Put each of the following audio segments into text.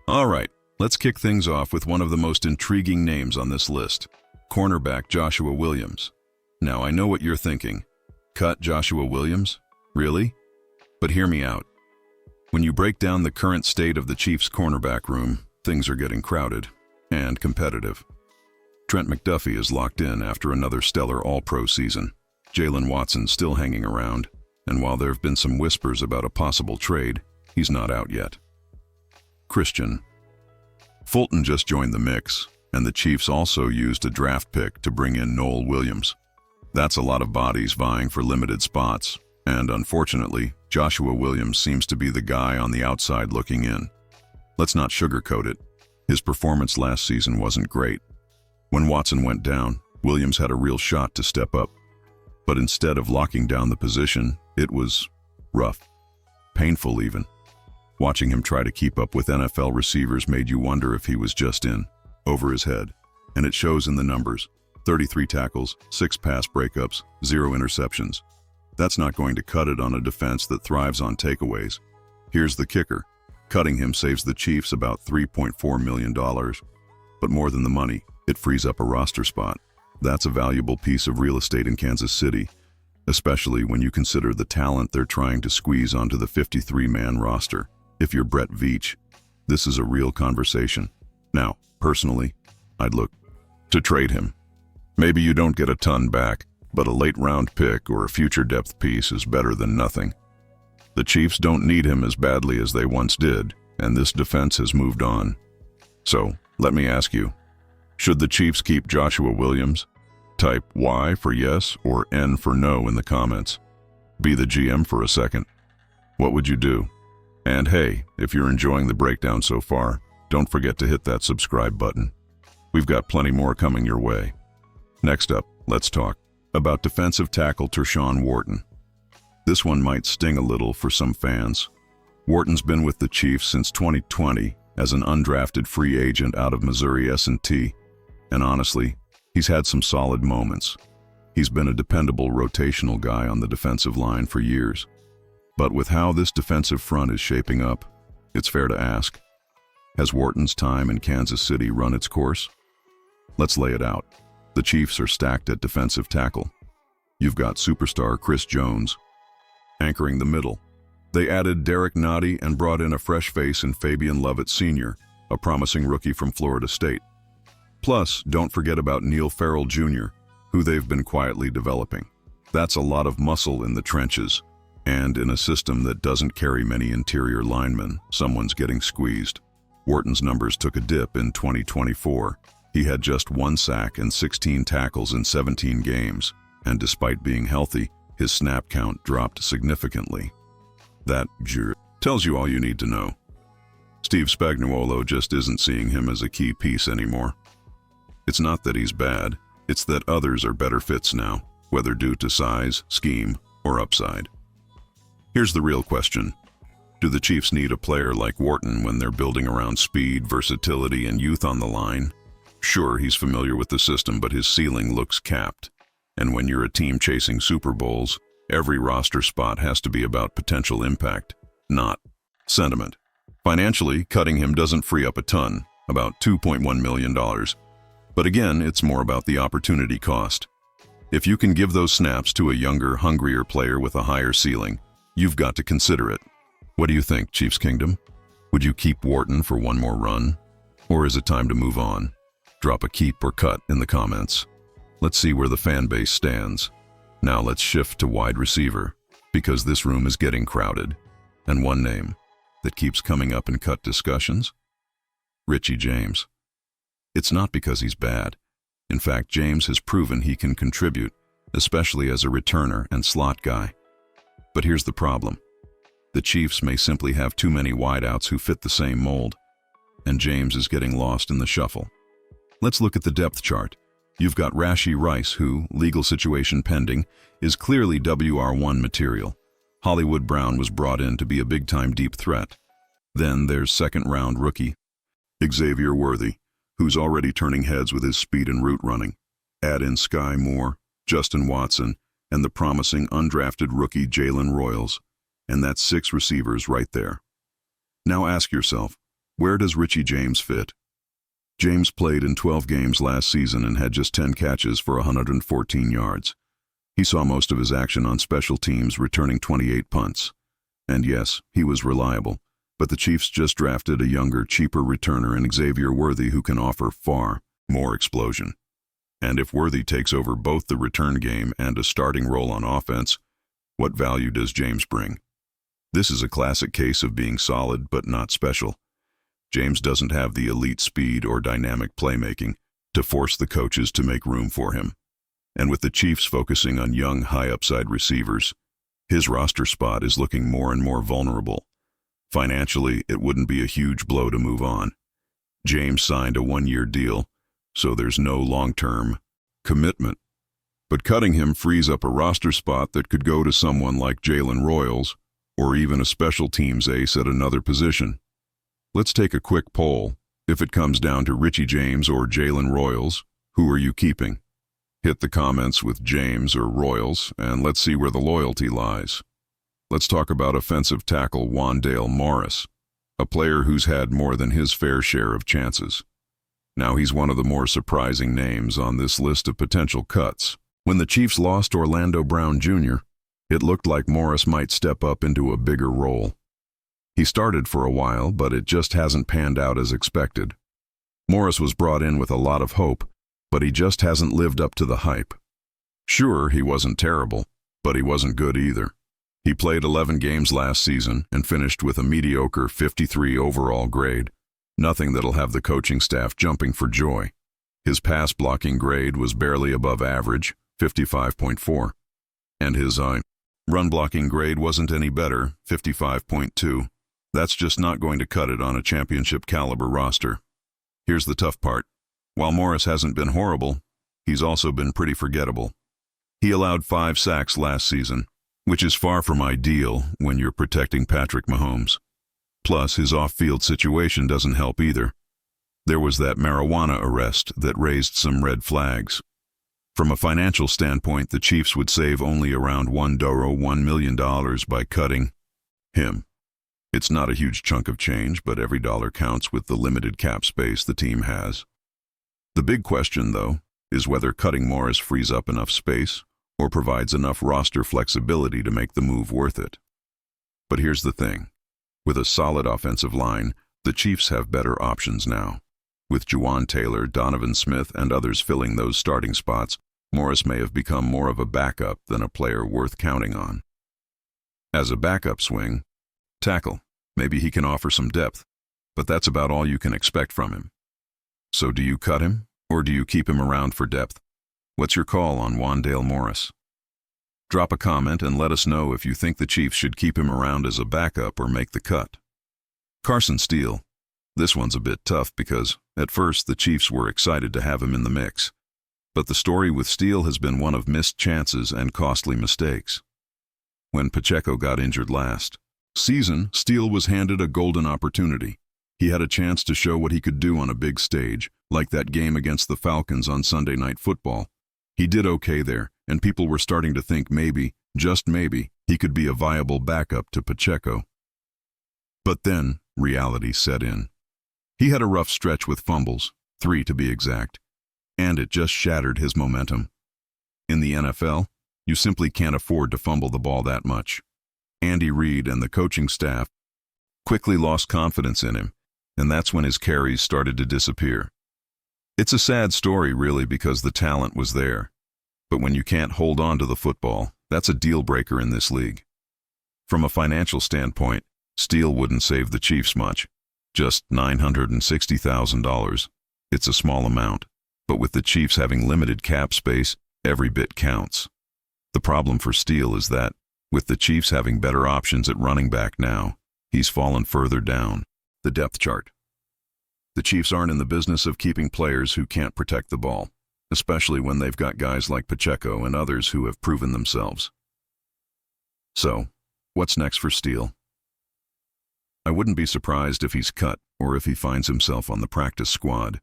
All right, let's kick things off with one of the most intriguing names on this list, cornerback Joshua Williams. Now, I know what you're thinking. Cut Joshua Williams? Really? But hear me out. When you break down the current state of the Chiefs' cornerback room, things are getting crowded and competitive. Trent McDuffie is locked in after another stellar All-Pro season. Jalen Watson's still hanging around, and while there have been some whispers about a possible trade, he's not out yet. Christian Fulton just joined the mix, and the Chiefs also used a draft pick to bring in Noel Williams. That's a lot of bodies vying for limited spots, and unfortunately, Joshua Williams seems to be the guy on the outside looking in. Let's not sugarcoat it. His performance last season wasn't great. When Watson went down, Williams had a real shot to step up. But instead of locking down the position, it was rough, painful even. Watching him try to keep up with NFL receivers made you wonder if he was just in, over his head. And it shows in the numbers: 33 tackles, 6 pass breakups, 0 interceptions. That's not going to cut it on a defense that thrives on takeaways. Here's the kicker. Cutting him saves the Chiefs about $3.4 million. But more than the money, it frees up a roster spot. That's a valuable piece of real estate in Kansas City, especially when you consider the talent they're trying to squeeze onto the 53-man roster. If you're Brett Veach, this is a real conversation. Now, personally, I'd look to trade him. Maybe you don't get a ton back, but a late-round pick or a future depth piece is better than nothing. The Chiefs don't need him as badly as they once did, and this defense has moved on. So, let me ask you, should the Chiefs keep Joshua Williams? Type Y for yes or N for no in the comments. Be the GM for a second. What would you do? And hey, if you're enjoying the breakdown so far, don't forget to hit that subscribe button. We've got plenty more coming your way. Next up, let's talk about defensive tackle Tawn Wharton. This one might sting a little for some fans. Wharton's been with the Chiefs since 2020 as an undrafted free agent out of Missouri S&T, and honestly, he's had some solid moments. He's been a dependable rotational guy on the defensive line for years. But with how this defensive front is shaping up, it's fair to ask, has Wharton's time in Kansas City run its course? Let's lay it out. The Chiefs are stacked at defensive tackle. You've got superstar Chris Jones anchoring the middle. They added Derek Nottie and brought in a fresh face in Fabian Lovett Sr., a promising rookie from Florida State. Plus, don't forget about Neil Farrell Jr., who they've been quietly developing. That's a lot of muscle in the trenches, and in a system that doesn't carry many interior linemen, someone's getting squeezed. Wharton's numbers took a dip in 2024. He had just 1 sack and 16 tackles in 17 games, and despite being healthy, his snap count dropped significantly. That tells you all you need to know. Steve Spagnuolo just isn't seeing him as a key piece anymore. It's not that he's bad, it's that others are better fits now, whether due to size, scheme, or upside. Here's the real question. Do the Chiefs need a player like Wharton when they're building around speed, versatility, and youth on the line? Sure, he's familiar with the system, but his ceiling looks capped. And when you're a team chasing Super Bowls, every roster spot has to be about potential impact, not sentiment. Financially, cutting him doesn't free up a ton, about $2.1 million. But again, it's more about the opportunity cost. If you can give those snaps to a younger, hungrier player with a higher ceiling, you've got to consider it. What do you think, Chiefs Kingdom? Would you keep Wharton for one more run? Or is it time to move on? Drop a keep or cut in the comments. Let's see where the fan base stands. Now let's shift to wide receiver, because this room is getting crowded. And one name that keeps coming up in cut discussions? Richie James. It's not because he's bad. In fact, James has proven he can contribute, especially as a returner and slot guy. But here's the problem. The Chiefs may simply have too many wideouts who fit the same mold, and James is getting lost in the shuffle. Let's look at the depth chart. You've got Rashee Rice, who, legal situation pending, is clearly WR1 material. Hollywood Brown was brought in to be a big-time deep threat. Then there's second-round rookie Xavier Worthy, who's already turning heads with his speed and route running. Add in Sky Moore, Justin Watson, and the promising undrafted rookie Jalen Royals, and that's 6 receivers right there. Now ask yourself, Where does Richie James fit? James played in 12 games last season and had just 10 catches for 114 yards. He saw most of his action on special teams, returning 28 punts. And yes, he was reliable, but the Chiefs just drafted a younger, cheaper returner in Xavier Worthy who can offer far more explosion. And if Worthy takes over both the return game and a starting role on offense, what value does James bring? This is a classic case of being solid but not special. James doesn't have the elite speed or dynamic playmaking to force the coaches to make room for him. And with the Chiefs focusing on young, high-upside receivers, his roster spot is looking more and more vulnerable. Financially, it wouldn't be a huge blow to move on. James signed a one-year deal, so there's no long-term commitment. But cutting him frees up a roster spot that could go to someone like Jalen Royals, or even a special teams ace at another position. Let's take a quick poll. If it comes down to Richie James or Jalen Royals, who are you keeping? Hit the comments with James or Royals, and let's see where the loyalty lies. Let's talk about offensive tackle Wanya Morris, a player who's had more than his fair share of chances. Now he's one of the more surprising names on this list of potential cuts. When the Chiefs lost Orlando Brown Jr., it looked like Morris might step up into a bigger role. He started for a while, but it just hasn't panned out as expected. Morris was brought in with a lot of hope, but he just hasn't lived up to the hype. Sure, he wasn't terrible, but he wasn't good either. He played 11 games last season and finished with a mediocre 53 overall grade, nothing that'll have the coaching staff jumping for joy. His pass blocking grade was barely above average, 55.4, and his run blocking grade wasn't any better, 55.2. That's just not going to cut it on a championship caliber roster. Here's the tough part. While Morris hasn't been horrible, he's also been pretty forgettable. He allowed 5 sacks last season, which is far from ideal when you're protecting Patrick Mahomes. Plus, his off-field situation doesn't help either. There was that marijuana arrest that raised some red flags. From a financial standpoint, the Chiefs would save only around $1 million by cutting him. It's not a huge chunk of change, but every dollar counts with the limited cap space the team has. The big question, though, is whether cutting Morris frees up enough space or provides enough roster flexibility to make the move worth it. But here's the thing. With a solid offensive line, the Chiefs have better options now. With Juwan Taylor, Donovan Smith, and others filling those starting spots, Morris may have become more of a backup than a player worth counting on. As a backup swing tackle, maybe he can offer some depth, but that's about all you can expect from him. So do you cut him, or do you keep him around for depth? What's your call on Wanya Morris? Drop a comment and let us know if you think the Chiefs should keep him around as a backup or make the cut. Carson Steele. This one's a bit tough because, at first, the Chiefs were excited to have him in the mix. But the story with Steele has been one of missed chances and costly mistakes. When Pacheco got injured last season, Steele was handed a golden opportunity. He had a chance to show what he could do on a big stage, like that game against the Falcons on Sunday Night Football. He did okay there, and people were starting to think maybe, just maybe, he could be a viable backup to Pacheco. But then, reality set in. He had a rough stretch with fumbles, 3 to be exact, and it just shattered his momentum. In the NFL, you simply can't afford to fumble the ball that much. Andy Reid and the coaching staff quickly lost confidence in him, and that's when his carries started to disappear. It's a sad story, really, because the talent was there. But when you can't hold on to the football, that's a deal breaker in this league. From a financial standpoint, Steele wouldn't save the Chiefs much, just $960,000. It's a small amount, but with the Chiefs having limited cap space, every bit counts. The problem for Steele is that, with the Chiefs having better options at running back now, he's fallen further down the depth chart. The Chiefs aren't in the business of keeping players who can't protect the ball, especially when they've got guys like Pacheco and others who have proven themselves. So, what's next for Steele? I wouldn't be surprised if he's cut or if he finds himself on the practice squad.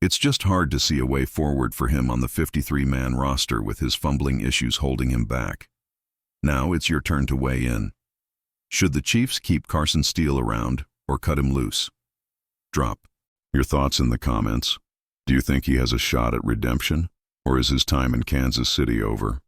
It's just hard to see a way forward for him on the 53-man roster with his fumbling issues holding him back. Now it's your turn to weigh in. Should the Chiefs keep Carson Steele around or cut him loose? Drop your thoughts in the comments. Do you think he has a shot at redemption, or is his time in Kansas City over?